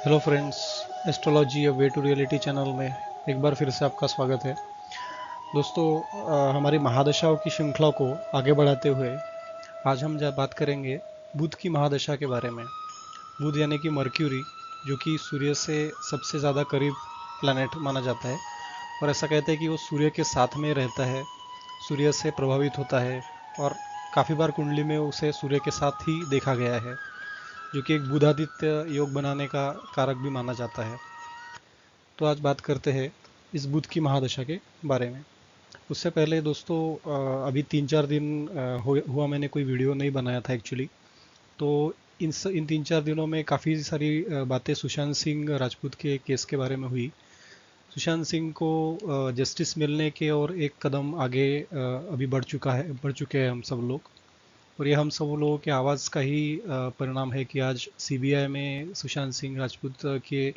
Hello friends, astrology a way to reality channel में एक बार फिर से आपका स्वागत है। दोस्तों, हमारी महादशाओं की श्रृंखला को आगे बढ़ाते हुए आज हम बात करेंगे बुध की महादशा के बारे में। बुध यानी कि मर्क्यूरी, जो कि सूर्य से सबसे ज़्यादा करीब प्लैनेट माना जाता है और ऐसा कहते हैं कि वो सूर्य के साथ में रहता है, सूर्य से प्रभावित होता है और काफ़ी बार कुंडली में उसे सूर्य के साथ ही देखा गया है, जो कि एक बुधादित्य योग बनाने का कारक भी माना जाता है। तो आज बात करते हैं इस बुध की महादशा के बारे में। उससे पहले दोस्तों, अभी 3-4 दिन हुआ मैंने कोई वीडियो नहीं बनाया था एक्चुअली। तो इन 3-4 दिनों में काफ़ी सारी बातें सुशांत सिंह राजपूत के केस के बारे में हुई। सुशांत सिंह को जस्टिस मिलने के और एक कदम आगे अभी बढ़ चुके हैं हम सब लोग। और ये हम सब लोगों के आवाज़ का ही परिणाम है कि आज सीबीआई में सुशांत सिंह राजपूत के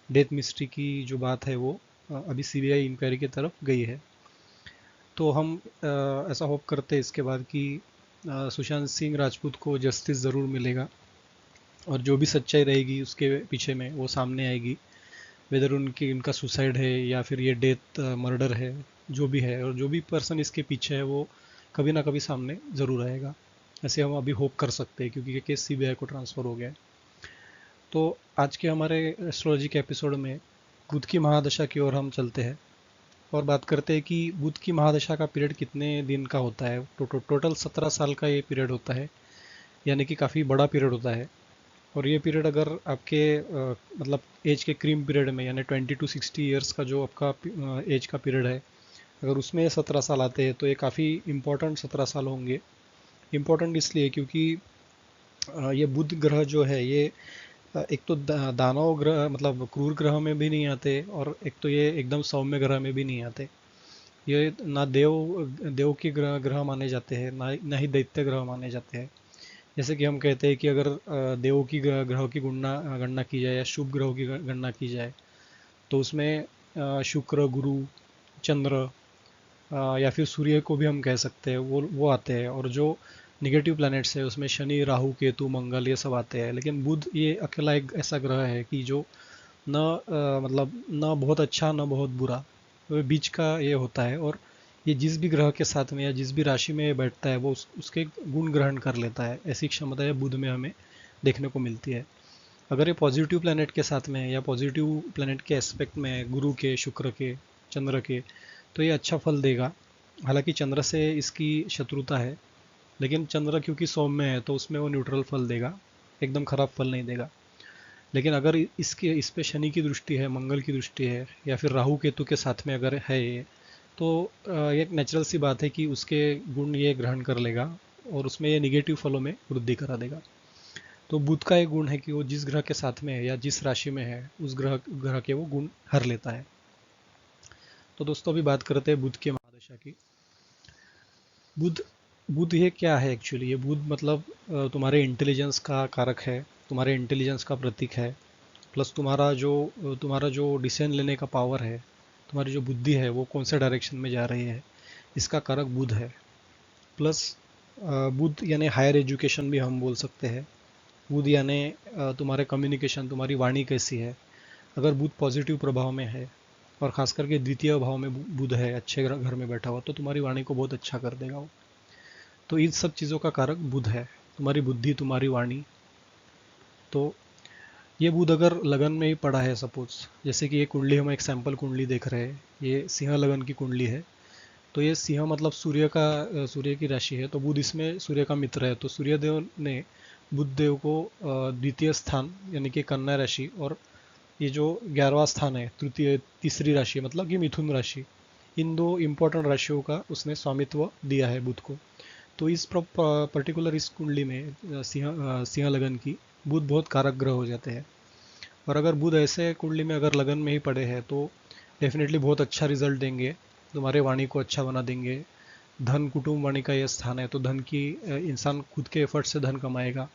डेथ मिस्ट्री की जो बात है वो अभी सीबीआई इंक्वायरी की तरफ गई है। तो हम ऐसा होप करते हैं इसके बाद कि सुशांत सिंह राजपूत को जस्टिस ज़रूर मिलेगा और जो भी सच्चाई रहेगी उसके पीछे में वो सामने आएगी। वेदर उनका सुसाइड है या फिर ये डेथ मर्डर है, जो भी है और जो भी पर्सन इसके पीछे है वो कभी ना कभी सामने ज़रूर आएगा। ऐसे हम अभी होप कर सकते हैं क्योंकि ये केस सीबीआई को ट्रांसफ़र हो गया है। तो आज के हमारे एस्ट्रोलॉजी के एपिसोड में बुध की महादशा की ओर हम चलते हैं और बात करते हैं कि बुध की महादशा का पीरियड कितने दिन का होता है। टोटल 17 साल का ये पीरियड होता है, यानी कि काफ़ी बड़ा पीरियड होता है। और ये पीरियड अगर आपके मतलब एज के क्रीम पीरियड में, यानी 20 to 60 ईयर्स का जो आपका एज का पीरियड है, अगर उसमें 17 साल आते हैं तो ये काफ़ी इम्पोर्टेंट 17 साल होंगे। इम्पोर्टेंट इसलिए क्योंकि ये बुध ग्रह जो है ये एक तो दानव ग्रह मतलब क्रूर ग्रह में भी नहीं आते और एक तो ये एकदम सौम्य ग्रह में भी नहीं आते। ये ना देव के ग्रह माने जाते हैं, ना ही दैत्य ग्रह माने जाते हैं। जैसे कि हम कहते हैं कि अगर देवों की ग्रहों की गणना गणना की जाए या शुभ ग्रहों की गणना की जाए तो उसमें शुक्र, गुरु, चंद्र या फिर सूर्य को भी हम कह सकते हैं, वो आते हैं। और जो निगेटिव प्लैनेट्स है उसमें शनि, राहु, केतु, मंगल ये सब आते हैं। लेकिन बुध ये अकेला एक ऐसा ग्रह है कि जो न मतलब न बहुत अच्छा न बहुत बुरा, वो बीच का ये होता है। और ये जिस भी ग्रह के साथ में या जिस भी राशि में ये बैठता है वो उसके गुण ग्रहण कर लेता है। ऐसी क्षमता है बुध में हमें देखने को मिलती है। अगर ये पॉजिटिव प्लैनेट के साथ में है या पॉजिटिव प्लैनेट के एस्पेक्ट में है, गुरु के, शुक्र के, चंद्र के, तो ये अच्छा फल देगा। हालांकि चंद्र से इसकी शत्रुता है, लेकिन चंद्र क्योंकि सौम्य है तो उसमें वो न्यूट्रल फल देगा, एकदम खराब फल नहीं देगा। लेकिन अगर इस पे शनि की दृष्टि है, मंगल की दृष्टि है या फिर राहु केतु के साथ में अगर है ये, तो ये एक नेचुरल सी बात है कि उसके गुण ये ग्रहण कर लेगा और उसमें ये निगेटिव फलों में वृद्धि करा देगा। तो बुध का एक गुण है कि वो जिस ग्रह के साथ में है या जिस राशि में है उस ग्रह के वो गुण हर लेता है। तो दोस्तों, अभी बात करते हैं बुध की महादशा की। बुध बुध ये क्या है एक्चुअली? ये बुध मतलब तुम्हारे इंटेलिजेंस का कारक है, तुम्हारे इंटेलिजेंस का प्रतीक है। प्लस तुम्हारा जो डिसीजन लेने का पावर है, तुम्हारी जो बुद्धि है वो कौन से डायरेक्शन में जा रही है, इसका कारक बुध है। प्लस बुध यानी हायर एजुकेशन भी हम बोल सकते हैं। बुध यानी तुम्हारे कम्युनिकेशन, तुम्हारी वाणी कैसी है। अगर बुध पॉजिटिव प्रभाव में है और खास करके द्वितीय भाव में बुध है, अच्छे घर में बैठा हुआ, तो तुम्हारी वाणी को बहुत अच्छा कर देगा वो। तो इन सब चीज़ों का कारक बुध है, तुम्हारी बुद्धि, तुम्हारी वाणी। तो ये बुध अगर लगन में ही पड़ा है, सपोज जैसे कि ये कुंडली, हम एक सैंपल कुंडली देख रहे हैं, ये सिंह लगन की कुंडली है। तो ये सिंह मतलब सूर्य की राशि है, तो बुध इसमें सूर्य का मित्र है। तो सूर्य देव ने बुध देव को द्वितीय स्थान यानी कि कन्या राशि, और ये जो 11वां स्थान है, तीसरी राशि मतलब कि मिथुन राशि, इन दो इंपॉर्टेंट राशियों का उसने स्वामित्व दिया है बुध को। तो इस पर्टिकुलर इस कुंडली में सिंह लगन की बुध बहुत कारक ग्रह हो जाते हैं। और अगर बुध ऐसे कुंडली में अगर लगन में ही पड़े हैं तो डेफिनेटली बहुत अच्छा रिजल्ट देंगे, तुम्हारे वाणी को अच्छा बना देंगे। धन कुटुंब वाणी का ये स्थान है, तो धन की इंसान खुद के एफर्ट से धन कमाएगा।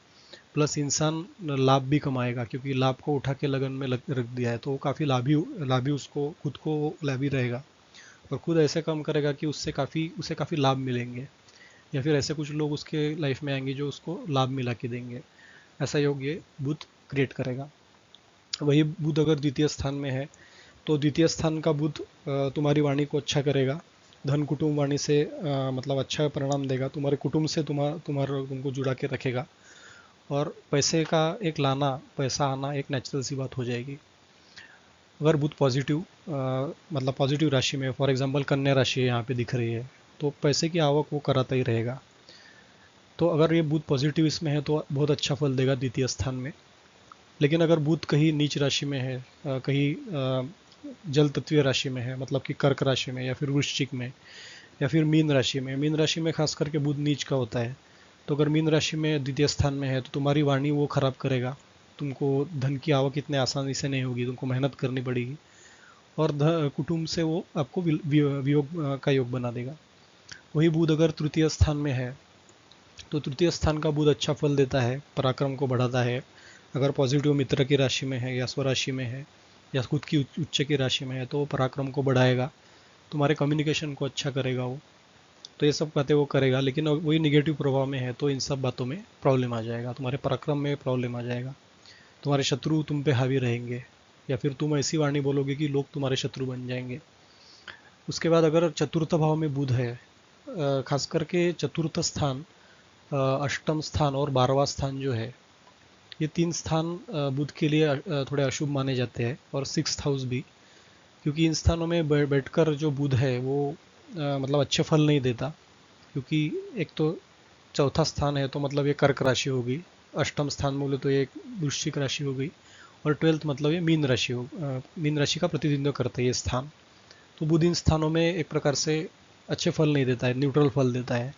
प्लस इंसान लाभ भी कमाएगा क्योंकि लाभ को उठा के लगन में रख दिया है, तो वो काफ़ी लाभी लाभी उसको खुद को लाभी रहेगा और खुद ऐसे काम करेगा कि उसे काफ़ी लाभ मिलेंगे। या फिर ऐसे कुछ लोग उसके लाइफ में आएंगे जो उसको लाभ मिला के देंगे। ऐसा योग ये बुध क्रिएट करेगा। वही बुध अगर द्वितीय स्थान में है तो द्वितीय स्थान का बुध तुम्हारी वाणी को अच्छा करेगा, धन कुटुंब वाणी से मतलब अच्छा परिणाम देगा, तुम्हारे कुटुंब से तुम्हारा तुमको जुड़ा के रखेगा, और पैसे का एक लाना, पैसा आना एक नेचुरल सी बात हो जाएगी। अगर बुध पॉजिटिव मतलब पॉजिटिव राशि में, फॉर एग्जांपल कन्या राशि यहाँ पे दिख रही है, तो पैसे की आवक वो कराता ही रहेगा। तो अगर ये बुध पॉजिटिव इसमें है तो बहुत अच्छा फल देगा द्वितीय स्थान में। लेकिन अगर बुध कहीं नीच राशि में है, कहीं जल तत्वीय राशि में है, मतलब कि कर्क राशि में या फिर वृश्चिक में या फिर मीन राशि में, मीन राशि में खास करके बुध नीच का होता है, तो अगर मीन राशि में द्वितीय स्थान में है तो तुम्हारी वाणी वो खराब करेगा, तुमको धन की आवक इतने आसानी से नहीं होगी, तुमको मेहनत करनी पड़ेगी, और कुटुंब से वो आपको वियोग का योग बना देगा। वही बुध अगर तृतीय स्थान में है तो तृतीय स्थान का बुध अच्छा फल देता है, पराक्रम को बढ़ाता है। अगर पॉजिटिव मित्र की राशि में है या स्वराशि में है या खुद की उच्च की राशि में है तो वो पराक्रम को बढ़ाएगा, तुम्हारे कम्युनिकेशन को अच्छा करेगा वो। तो ये सब बातें वो करेगा, लेकिन वही निगेटिव प्रभाव में है तो इन सब बातों में प्रॉब्लम आ जाएगा, तुम्हारे पराक्रम में प्रॉब्लम आ जाएगा, तुम्हारे शत्रु तुम पे हावी रहेंगे, या फिर तुम ऐसी वाणी बोलोगे कि लोग तुम्हारे शत्रु बन जाएंगे। उसके बाद अगर चतुर्थ भाव में बुध है, खास करके चतुर्थ स्थान, अष्टम स्थान और 12वां स्थान जो है, ये तीन स्थान बुध के लिए थोड़े अशुभ माने जाते हैं, और सिक्स्थ हाउस भी, क्योंकि इन स्थानों में बैठकर जो बुध है वो मतलब अच्छे फल नहीं देता। क्योंकि एक तो चौथा स्थान है तो मतलब ये कर्क राशि होगी, अष्टम स्थान बोले तो ये वृश्चिक राशि हो गई, और ट्वेल्थ मतलब ये मीन राशि मीन राशि का प्रतिनिधित्व करता है ये स्थान। तो बुध इन स्थानों में एक प्रकार से अच्छे फल नहीं देता है, न्यूट्रल फल देता है,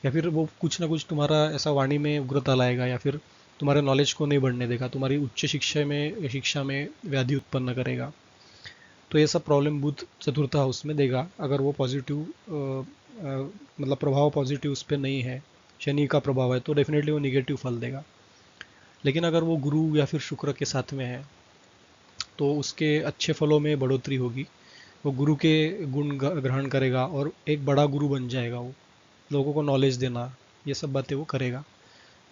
या फिर वो कुछ ना कुछ तुम्हारा ऐसा वाणी में उग्रता लाएगा, या फिर तुम्हारे नॉलेज को नहीं बढ़ने देगा, तुम्हारी उच्च शिक्षा में व्याधि उत्पन्न करेगा। तो ये सब प्रॉब्लम बुध चतुर्थ हाउस में देगा अगर वो पॉजिटिव मतलब प्रभाव पॉजिटिव उस पर नहीं है, शनि का प्रभाव है, तो डेफिनेटली वो निगेटिव फल देगा। लेकिन अगर वो गुरु या फिर शुक्र के साथ में है तो उसके अच्छे फलों में बढ़ोतरी होगी, वो गुरु के गुण ग्रहण करेगा और एक बड़ा गुरु बन जाएगा, वो लोगों को नॉलेज देना, ये सब बातें वो करेगा।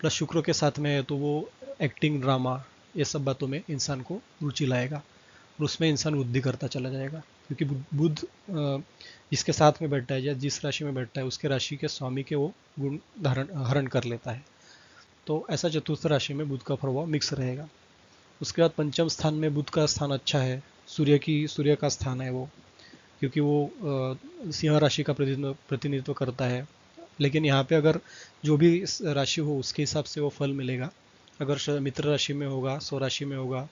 प्लस शुक्र के साथ में है तो वो एक्टिंग, ड्रामा, ये सब बातों में इंसान को रुचि लाएगा, और उसमें इंसान वृद्धि करता चला जाएगा। क्योंकि बुध जिसके साथ में बैठता है या जिस राशि में बैठता है उसके राशि के स्वामी के वो गुण धारण हरण कर लेता है। तो ऐसा चतुर्थ राशि में बुध का प्रभाव मिक्स रहेगा। उसके बाद पंचम स्थान में बुध का स्थान अच्छा है, सूर्य का स्थान है वो, क्योंकि वो सिंह राशि का प्रतिनिधित्व करता है। लेकिन यहाँ पे अगर जो भी राशि हो उसके हिसाब से वो फल मिलेगा। अगर मित्र राशि में होगा, स्वराशि में होगा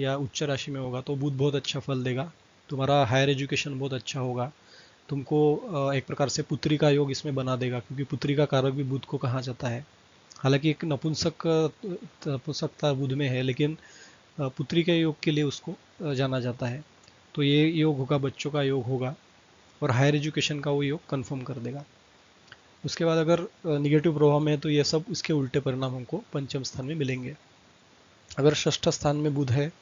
या उच्च राशि में होगा तो बुध बहुत अच्छा फल देगा, तुम्हारा हायर एजुकेशन बहुत अच्छा होगा, तुमको एक प्रकार से पुत्री का योग इसमें बना देगा, क्योंकि पुत्री का कारक भी बुध को कहा जाता है। हालांकि एक नपुंसकता बुध में है, लेकिन पुत्री के योग के लिए उसको जाना जाता है। तो ये योग होगा, बच्चों का योग होगा, और हायर एजुकेशन का वो योग कंफर्म कर देगा। उसके बाद अगर निगेटिव प्रभाव में है तो ये सब इसके उल्टे परिणाम हमको पंचम स्थान में मिलेंगे। अगर षष्ठ स्थान में बुध है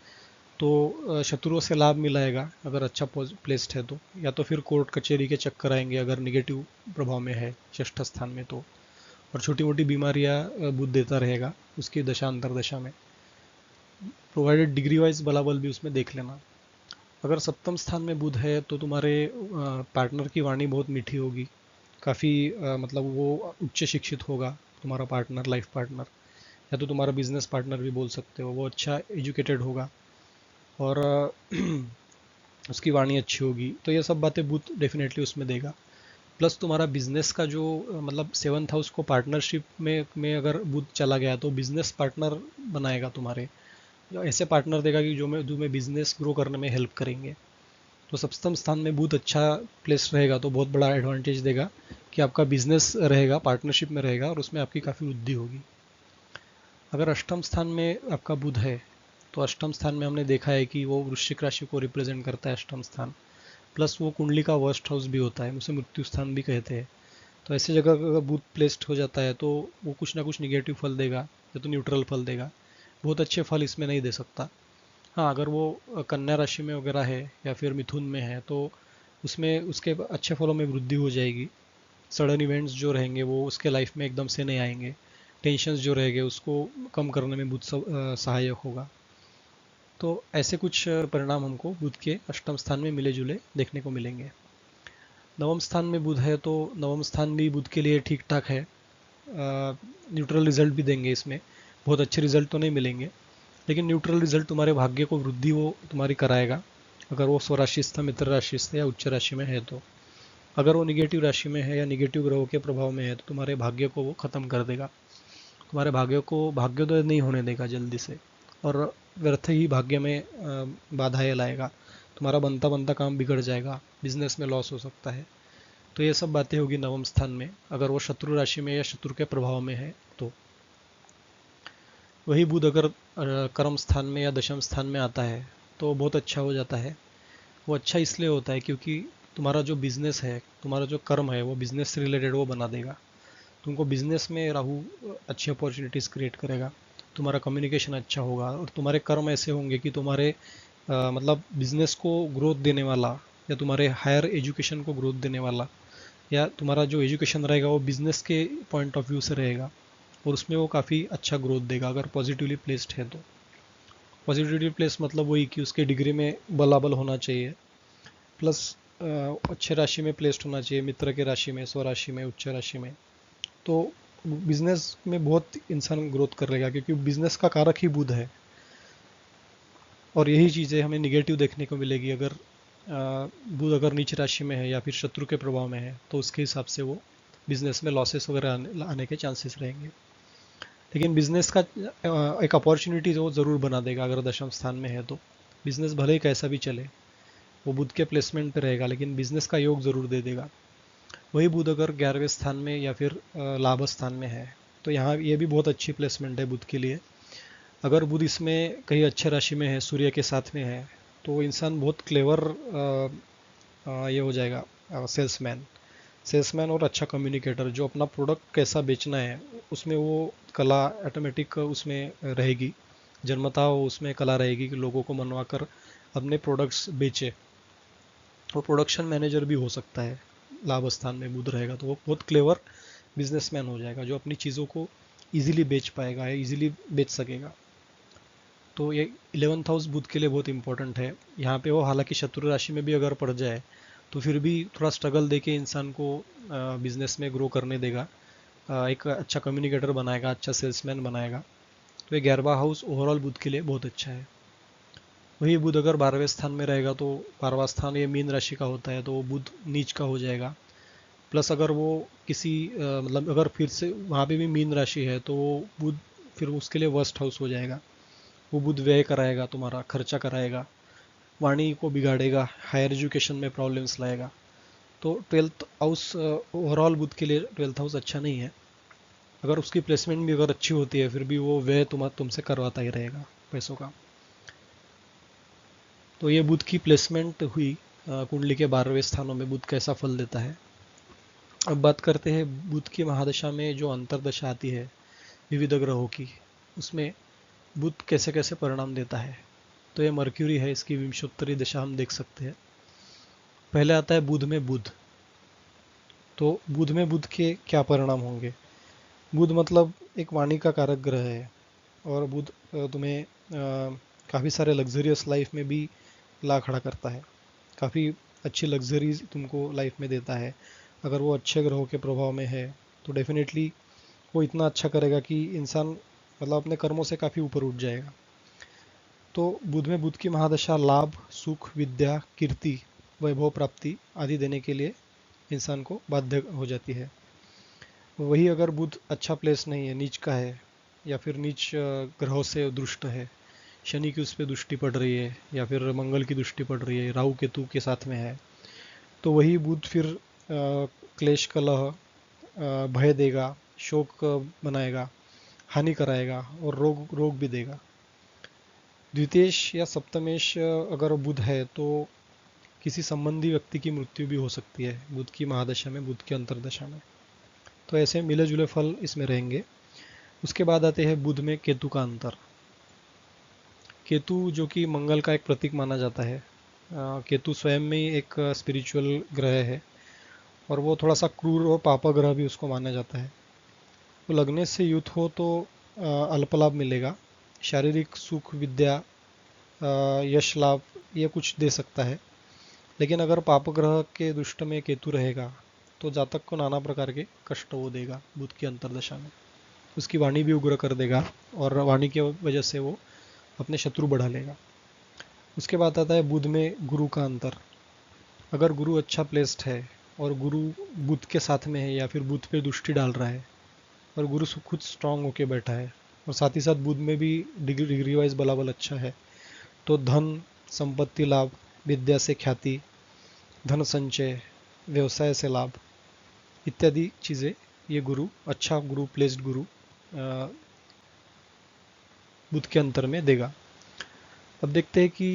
तो शत्रुओं से लाभ मिलाएगा अगर अच्छा प्लेस्ड है तो, या तो फिर कोर्ट कचहरी के चक्कर आएंगे अगर निगेटिव प्रभाव में है षष्ठ स्थान में तो, और छोटी मोटी बीमारियां बुध देता रहेगा उसकी दशा अंतर दशा में, प्रोवाइडेड डिग्री वाइज बलाबल भी उसमें देख लेना। अगर सप्तम स्थान में बुध है तो तुम्हारे पार्टनर की वाणी बहुत मीठी होगी, काफ़ी मतलब वो उच्च शिक्षित होगा तुम्हारा पार्टनर, लाइफ पार्टनर, या तो तुम्हारा बिजनेस पार्टनर भी बोल सकते हो, वो अच्छा एजुकेटेड होगा और उसकी वाणी अच्छी होगी। तो ये सब बातें बुध डेफिनेटली उसमें देगा। प्लस तुम्हारा बिजनेस का जो मतलब सेवन्थ हाउस को पार्टनरशिप में अगर बुध चला गया तो बिजनेस पार्टनर बनाएगा तुम्हारे, ऐसे पार्टनर देगा कि जो तुम्हें बिजनेस ग्रो करने में हेल्प करेंगे। तो सप्तम स्थान में बुध अच्छा प्लेस रहेगा तो बहुत बड़ा एडवांटेज देगा कि आपका बिजनेस रहेगा, पार्टनरशिप में रहेगा और उसमें आपकी काफ़ी वृद्धि होगी। अगर अष्टम स्थान में आपका बुध है तो अष्टम स्थान में हमने देखा है कि वो वृश्चिक राशि को रिप्रेजेंट करता है अष्टम स्थान, प्लस वो कुंडली का वर्स्ट हाउस भी होता है, उसे मृत्यु स्थान भी कहते हैं। तो ऐसी जगह अगर बुध प्लेस्ड हो जाता है तो वो कुछ ना कुछ निगेटिव फल देगा या तो न्यूट्रल फल देगा, बहुत अच्छे फल इसमें नहीं दे सकता। हाँ, अगर वो कन्या राशि में वगैरह है या फिर मिथुन में है तो उसमें उसके अच्छे फलों में वृद्धि हो जाएगी। सडन इवेंट्स जो रहेंगे वो उसके लाइफ में एकदम से नहीं आएंगे, टेंशन्स जो रहेंगे उसको कम करने में बहुत सहायक होगा। तो ऐसे कुछ परिणाम हमको बुध के अष्टम स्थान में मिले जुले देखने को मिलेंगे। नवम स्थान में बुध है तो नवम स्थान भी बुध के लिए ठीक ठाक है, न्यूट्रल रिजल्ट भी देंगे। इसमें बहुत अच्छे रिजल्ट तो नहीं मिलेंगे, लेकिन न्यूट्रल रिजल्ट तुम्हारे भाग्य को वृद्धि वो तुम्हारी कराएगा, अगर वो स्वराशिस्थ, मित्र राशिस्थ या उच्च राशि में है तो। अगर वो निगेटिव राशि में है या निगेटिव ग्रहों के प्रभाव में है तो तुम्हारे भाग्य को वो खत्म कर देगा, तुम्हारे भाग्य को भाग्योदय नहीं होने देगा जल्दी से, और व्यर्थ ही भाग्य में बाधाएं लाएगा, तुम्हारा बनता बनता काम बिगड़ जाएगा, बिजनेस में लॉस हो सकता है। तो ये सब बातें होगी नवम स्थान में, अगर वो शत्रु राशि में या शत्रु के प्रभाव में है तो। वही बुध अगर कर्म स्थान में या दशम स्थान में आता है तो बहुत अच्छा हो जाता है। वो अच्छा इसलिए होता है क्योंकि तुम्हारा जो बिजनेस है, तुम्हारा जो कर्म है, वो बिजनेस से रिलेटेड वो बना देगा तुमको। बिजनेस में राहु अच्छी अपॉर्चुनिटीज क्रिएट करेगा, तुम्हारा कम्युनिकेशन अच्छा होगा, और तुम्हारे कर्म ऐसे होंगे कि तुम्हारे मतलब बिजनेस को ग्रोथ देने वाला, या तुम्हारे हायर एजुकेशन को ग्रोथ देने वाला, या तुम्हारा जो एजुकेशन रहेगा वो बिजनेस के पॉइंट ऑफ व्यू से रहेगा, और उसमें वो काफ़ी अच्छा ग्रोथ देगा अगर पॉजिटिवली प्लेस्ड है तो। पॉजिटिवली प्लेस मतलब वही कि उसके डिग्री में बलाबल होना चाहिए, प्लस अच्छे राशि में प्लेस्ड होना चाहिए, मित्र के राशि में, स्वराशि में, उच्च राशि में। तो बिजनेस में बहुत इंसान ग्रोथ कर लेगा, क्योंकि बिजनेस का कारक ही बुध है। और यही चीज़ें हमें निगेटिव देखने को मिलेगी अगर बुध अगर नीच राशि में है या फिर शत्रु के प्रभाव में है, तो उसके हिसाब से वो बिजनेस में लॉसेस वगैरह आने के चांसेस रहेंगे। लेकिन बिजनेस का एक अपॉर्चुनिटी वो ज़रूर बना देगा अगर दशम स्थान में है तो। बिजनेस भले ही कैसा भी चले, वो बुध के प्लेसमेंट पे रहेगा, लेकिन बिजनेस का योग ज़रूर दे देगा। वही बुध अगर 11वें स्थान में या फिर लाभ स्थान में है तो यहाँ ये भी बहुत अच्छी प्लेसमेंट है बुध के लिए। अगर बुध इसमें कहीं अच्छे राशि में है, सूर्य के साथ में है, तो इंसान बहुत क्लेवर ये हो जाएगा, सेल्समैन। सेल्समैन और अच्छा कम्युनिकेटर, जो अपना प्रोडक्ट कैसा बेचना है उसमें वो कला ऑटोमेटिक उसमें रहेगी, जन्मतः वो उसमें कला रहेगी कि लोगों को मनवा कर अपने प्रोडक्ट्स बेचे। वो प्रोडक्शन मैनेजर भी हो सकता है, लाभ स्थान में बुध रहेगा तो वो बहुत क्लेवर बिजनेसमैन हो जाएगा, जो अपनी चीज़ों को इजीली बेच पाएगा या इजीली बेच सकेगा। तो ये 11th हाउस बुध के लिए बहुत इंपॉर्टेंट है। यहाँ पे वो हालांकि शत्रु राशि में भी अगर पड़ जाए तो फिर भी थोड़ा स्ट्रगल देके इंसान को बिजनेस में ग्रो करने देगा, एक अच्छा कम्युनिकेटर बनाएगा, अच्छा सेल्समैन बनाएगा। तो ये 11वां हाउस ओवरऑल बुध के लिए बहुत अच्छा है। वही बुध अगर 12वें स्थान में रहेगा तो 12वां स्थान ये मीन राशि का होता है, तो वो बुध नीच का हो जाएगा। प्लस अगर वो किसी मतलब अगर फिर से वहाँ पे भी मीन राशि है तो वो बुध फिर उसके लिए वर्स्ट हाउस हो जाएगा। वो बुध व्यय कराएगा, तुम्हारा खर्चा कराएगा, वाणी को बिगाड़ेगा, हायर एजुकेशन में प्रॉब्लम्स लाएगा। तो 12th हाउस ओवरऑल बुध के लिए 12th हाउस अच्छा नहीं है। अगर उसकी प्लेसमेंट भी अगर अच्छी होती है फिर भी वो व्यय तुमसे करवाता ही रहेगा पैसों का। तो ये बुध की प्लेसमेंट हुई कुंडली के 12वें स्थानों में बुध कैसा फल देता है। अब बात करते हैं बुध की महादशा में जो अंतरदशा आती है विविध ग्रहों की, उसमें बुध कैसे कैसे परिणाम देता है। तो ये मर्क्यूरी है, इसकी विंशोत्तरी दशा हम देख सकते हैं। पहले आता है बुध में बुध। तो बुध में बुध के क्या परिणाम होंगे। बुध मतलब एक वाणी का कारक ग्रह है, और बुध तुम्हें काफ़ी सारे लग्जरियस लाइफ में भी ला खड़ा करता है, काफ़ी अच्छी लग्जरीज तुमको लाइफ में देता है। अगर वो अच्छे ग्रहों के प्रभाव में है तो डेफिनेटली वो इतना अच्छा करेगा कि इंसान मतलब अपने कर्मों से काफ़ी ऊपर उठ जाएगा। तो बुध में बुध की महादशा लाभ, सुख, विद्या, कीर्ति, वैभव प्राप्ति आदि देने के लिए इंसान को बाध्य हो जाती है। वही अगर बुध अच्छा प्लेस नहीं है, नीच का है, या फिर नीच ग्रहों से दुष्ट है, शनि की उस पर दृष्टि पड़ रही है या फिर मंगल की दृष्टि पड़ रही है, राहु केतु के साथ में है, तो वही बुध फिर क्लेश, कलह, भय देगा, शोक बनाएगा, हानि कराएगा, और रोग रोग भी देगा। द्वितीयेश या सप्तमेश अगर बुध है तो किसी संबंधी व्यक्ति की मृत्यु भी हो सकती है बुध की महादशा में, बुध की अंतरदशा में। तो ऐसे मिले जुले फल इसमें रहेंगे। उसके बाद आते हैं बुध में केतु का अंतर। केतु जो कि मंगल का एक प्रतीक माना जाता है, केतु स्वयं में ही एक स्पिरिचुअल ग्रह है, और वो थोड़ा सा क्रूर और पापा ग्रह भी उसको माना जाता है। तो लगने से युद्ध हो तो अल्प लाभ मिलेगा, शारीरिक सुख, विद्या, यश लाभ ये कुछ दे सकता है। लेकिन अगर पाप ग्रह के दुष्ट में केतु रहेगा तो जातक को नाना प्रकार के कष्ट वो देगा बुध की अंतर्दशा में। उसकी वाणी भी उग्र कर देगा और वाणी की वजह से वो अपने शत्रु बढ़ा लेगा। उसके बाद आता है बुध में गुरु का अंतर। अगर गुरु अच्छा प्लेस्ड है और गुरु बुध के साथ में है या फिर बुध पे दृष्टि डाल रहा है और गुरु खुद स्ट्रांग होके बैठा है और साथ ही साथ बुध में भी डिग्री वाइज बलाबल अच्छा है, तो धन, संपत्ति लाभ, विद्या से ख्याति, धन संचय, व्यवसाय से लाभ इत्यादि चीज़ें ये गुरु, अच्छा गुरु प्लेस्ड गुरु बुध के अंतर में देगा। अब देखते हैं कि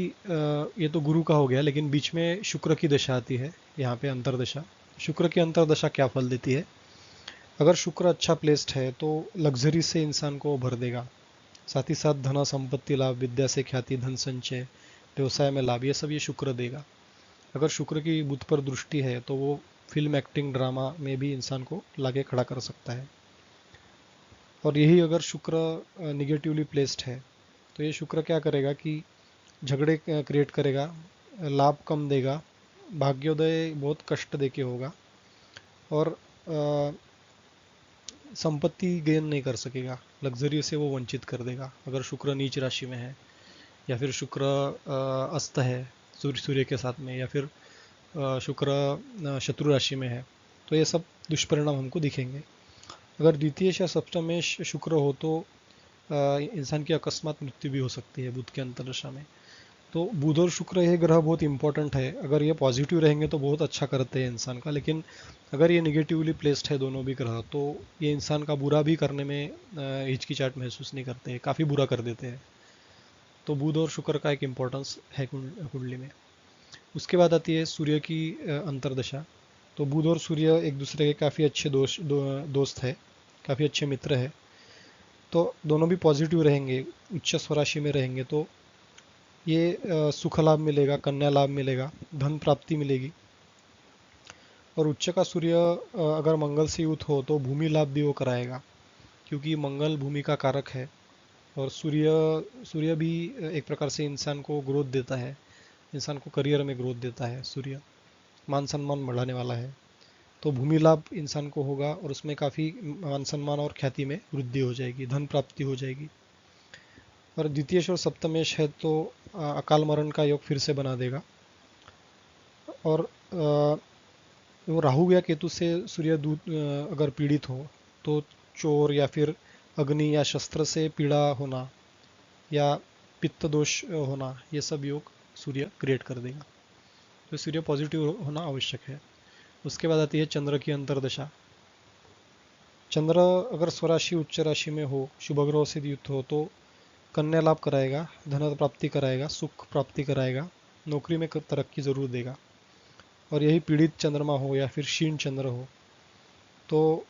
ये तो गुरु का हो गया, लेकिन बीच में शुक्र की दशा आती है यहाँ पे अंतरदशा। शुक्र की अंतरदशा क्या फल देती है? अगर शुक्र अच्छा प्लेस्ड है तो लग्जरी से इंसान को भर देगा, साथ ही साथ धन संपत्ति लाभ, विद्या से ख्याति, धन संचय, व्यवसाय में लाभ, ये सब ये शुक्र देगा। अगर शुक्र की बुध पर दृष्टि है तो वो फिल्म, एक्टिंग, ड्रामा में भी इंसान को लाके खड़ा कर सकता है। और यही अगर शुक्र निगेटिवली प्लेस्ड है तो ये शुक्र क्या करेगा कि झगड़े क्रिएट करेगा, लाभ कम देगा, भाग्योदय बहुत कष्ट देके होगा और संपत्ति गेन नहीं कर सकेगा, लग्जरी से वो वंचित कर देगा अगर शुक्र नीच राशि में है या फिर शुक्र अस्त है सूर्य के साथ में, या फिर शुक्र शत्रु राशि में है, तो ये सब दुष्परिणाम हमको दिखेंगे। अगर द्वितीय या सप्तमेश शुक्र हो तो इंसान की अकस्मात मृत्यु भी हो सकती है बुध के अंतर्दशा में। तो बुध और शुक्र ये ग्रह बहुत इंपॉर्टेंट है, अगर ये पॉजिटिव रहेंगे तो बहुत अच्छा करते हैं इंसान का, लेकिन अगर ये निगेटिवली प्लेस्ड है दोनों भी ग्रह तो ये इंसान का बुरा भी करने में हिचकिचाहट महसूस नहीं करते हैं, काफ़ी बुरा कर देते हैं। तो बुध और शुक्र का एक इम्पोर्टेंस है कुंडली में। उसके बाद आती है सूर्य की अंतर्दशा। तो बुध और सूर्य एक दूसरे के काफ़ी अच्छे दोस्त है, काफ़ी अच्छे मित्र है, तो दोनों भी पॉजिटिव रहेंगे, उच्च स्वराशि में रहेंगे तो ये सुख लाभ मिलेगा, कन्या लाभ मिलेगा, धन प्राप्ति मिलेगी। और उच्च का सूर्य अगर मंगल से युत हो तो भूमि लाभ भी वो कराएगा, क्योंकि मंगल भूमि का कारक है और सूर्य भी एक प्रकार से इंसान को ग्रोथ देता है, इंसान को करियर में ग्रोथ देता है। सूर्य मान सम्मान बढ़ाने वाला है, तो भूमि लाभ इंसान को होगा और उसमें काफ़ी मान सम्मान और ख्याति में वृद्धि हो जाएगी, धन प्राप्ति हो जाएगी। और द्वितीयेश और सप्तमेश है तो अकाल मरण का योग फिर से बना देगा। और वो राहु या केतु से सूर्य दूत अगर पीड़ित हो तो चोर या फिर अग्नि या शस्त्र से पीड़ा होना या पित्त दोष होना, ये सब योग सूर्य क्रिएट कर देगा। तो सूर्य पॉजिटिव होना आवश्यक है। उसके बाद आती है चंद्र की अंतर्दशा। चंद्र अगर स्वराशि उच्च राशि में हो, शुभ ग्रह से युक्त हो तो कन्या लाभ कराएगा, धन प्राप्ति कराएगा, सुख प्राप्ति कराएगा, नौकरी में तरक्की जरूर देगा। और यही पीड़ित चंद्रमा हो या फिर क्षीण चंद्र हो तो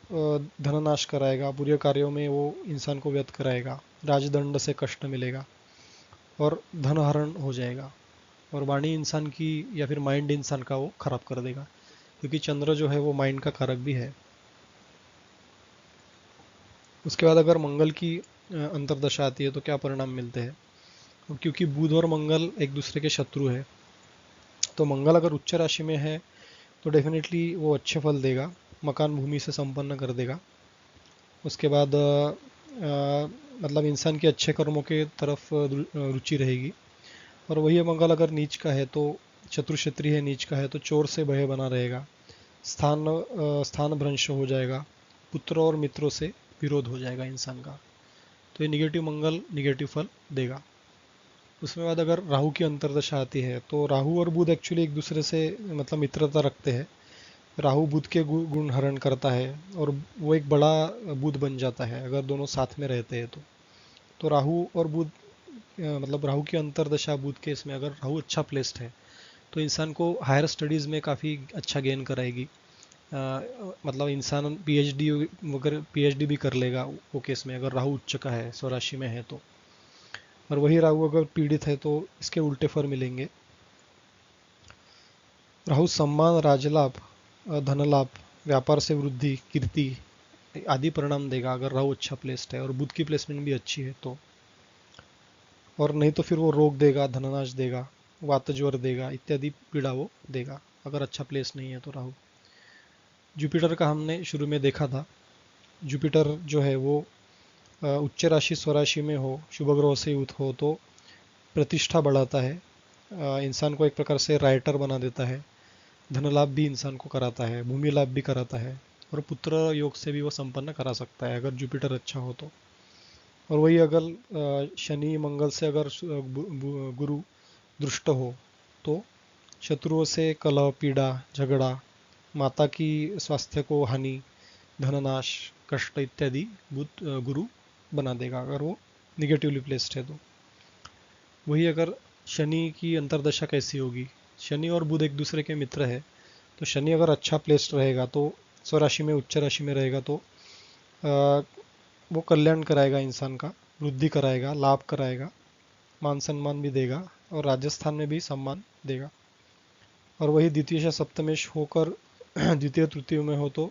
धननाश कराएगा, बुरे कार्यों में वो इंसान को व्यर्थ कराएगा, राजदंड से कष्ट मिलेगा और धन हरण हो जाएगा। और वाणी इंसान की या फिर माइंड इंसान का वो खराब कर देगा, क्योंकि चंद्र जो है वो माइंड का कारक भी है। उसके बाद अगर मंगल की अंतर्दशा आती है तो क्या परिणाम मिलते हैं? क्योंकि बुध और मंगल एक दूसरे के शत्रु है, तो मंगल अगर उच्च राशि में है तो डेफिनेटली वो अच्छे फल देगा, मकान भूमि से संपन्न कर देगा। उसके बाद मतलब इंसान के अच्छे कर्मों के तरफ रुचि रहेगी। और वही मंगल अगर नीच का है तो शत्रु क्षेत्रीय है, नीच का है तो चोर से भय बना रहेगा, स्थान भ्रंश हो जाएगा, पुत्रों और मित्रों से विरोध हो जाएगा इंसान का। तो ये निगेटिव मंगल निगेटिव फल देगा। उसके बाद अगर राहु की अंतर्दशा आती है तो राहु और बुध एक्चुअली एक दूसरे से मतलब मित्रता रखते हैं। राहु बुध के गुण हरण करता है और वो एक बड़ा बुध बन जाता है अगर दोनों साथ में रहते हैं तो राहु और बुध मतलब राहु की अंतर्दशा बुध के इसमें अगर राहु अच्छा प्लेस्ड है तो इंसान को हायर स्टडीज़ में काफ़ी अच्छा गेन कराएगी। मतलब इंसान पीएचडी वगैरह पीएचडी भी कर लेगा वो केस में अगर राहु उच्च का है, स्वराशि में है तो। और वही राहु अगर पीड़ित है तो इसके उल्टे फल मिलेंगे। राहु सम्मान, राजलाभ, धन लाभ, व्यापार से वृद्धि, कीर्ति आदि परिणाम देगा अगर राहु अच्छा प्लेस्ड है और बुध की प्लेसमेंट भी अच्छी है तो। और नहीं तो फिर वो रोग देगा, धननाश देगा, वात ज्वर देगा, इत्यादि पीड़ा वो देगा अगर अच्छा प्लेस नहीं है तो राहु। जुपिटर का हमने शुरू में देखा था। जुपिटर जो है वो उच्च राशि स्वराशि में हो, शुभ ग्रह से युत हो तो प्रतिष्ठा बढ़ाता है, इंसान को एक प्रकार से राइटर बना देता है, धन लाभ भी इंसान को कराता है, भूमि लाभ भी कराता है, और पुत्र योग से भी वो संपन्न करा सकता है अगर जुपिटर अच्छा हो तो। और वही अगर शनि मंगल से अगर गुरु दृष्ट हो तो शत्रुओं से कलह, पीड़ा, झगड़ा, माता की स्वास्थ्य को हानि, धननाश, कष्ट इत्यादि गुरु बना देगा अगर वो निगेटिवली प्लेस्ड है तो। वही अगर शनि की अंतर्दशा कैसी होगी, शनि और बुध एक दूसरे के मित्र है, तो शनि अगर अच्छा प्लेस्ड रहेगा तो स्वराशि में, उच्च राशि में रहेगा तो वो कल्याण कराएगा, इंसान का वृद्धि कराएगा, लाभ कराएगा, मान सम्मान भी देगा और राजस्थान में भी सम्मान देगा। और वही द्वितीय सप्तमेश होकर द्वितीय तृतीय में हो तो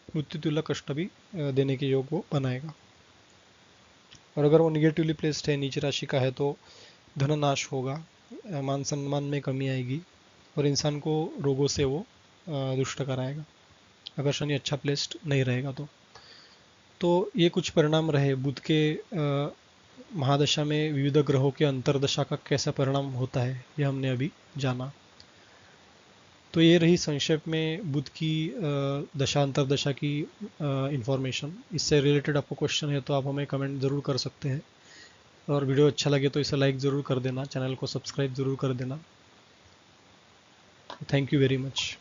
मृत्यु तुल्य कष्ट भी देने के योग वो बनाएगा। और अगर वो निगेटिवली प्लेस्ड है, नीच राशि का है, तो धन नाश होगा, मान सम्मान में कमी आएगी और इंसान को रोगों से वो दुष्ट कराएगा अगर शनि अच्छा प्लेस्ड नहीं रहेगा तो ये कुछ परिणाम रहे बुध के महादशा में विविध ग्रहों के अंतर्दशा का कैसा परिणाम होता है, ये हमने अभी जाना। तो ये रही संक्षेप में बुध की दशा अंतर्दशा की इंफॉर्मेशन। इससे रिलेटेड आपको क्वेश्चन है तो आप हमें कमेंट ज़रूर कर सकते हैं, और वीडियो अच्छा लगे तो इसे लाइक ज़रूर कर देना, चैनल को सब्सक्राइब ज़रूर कर देना। Thank you very much.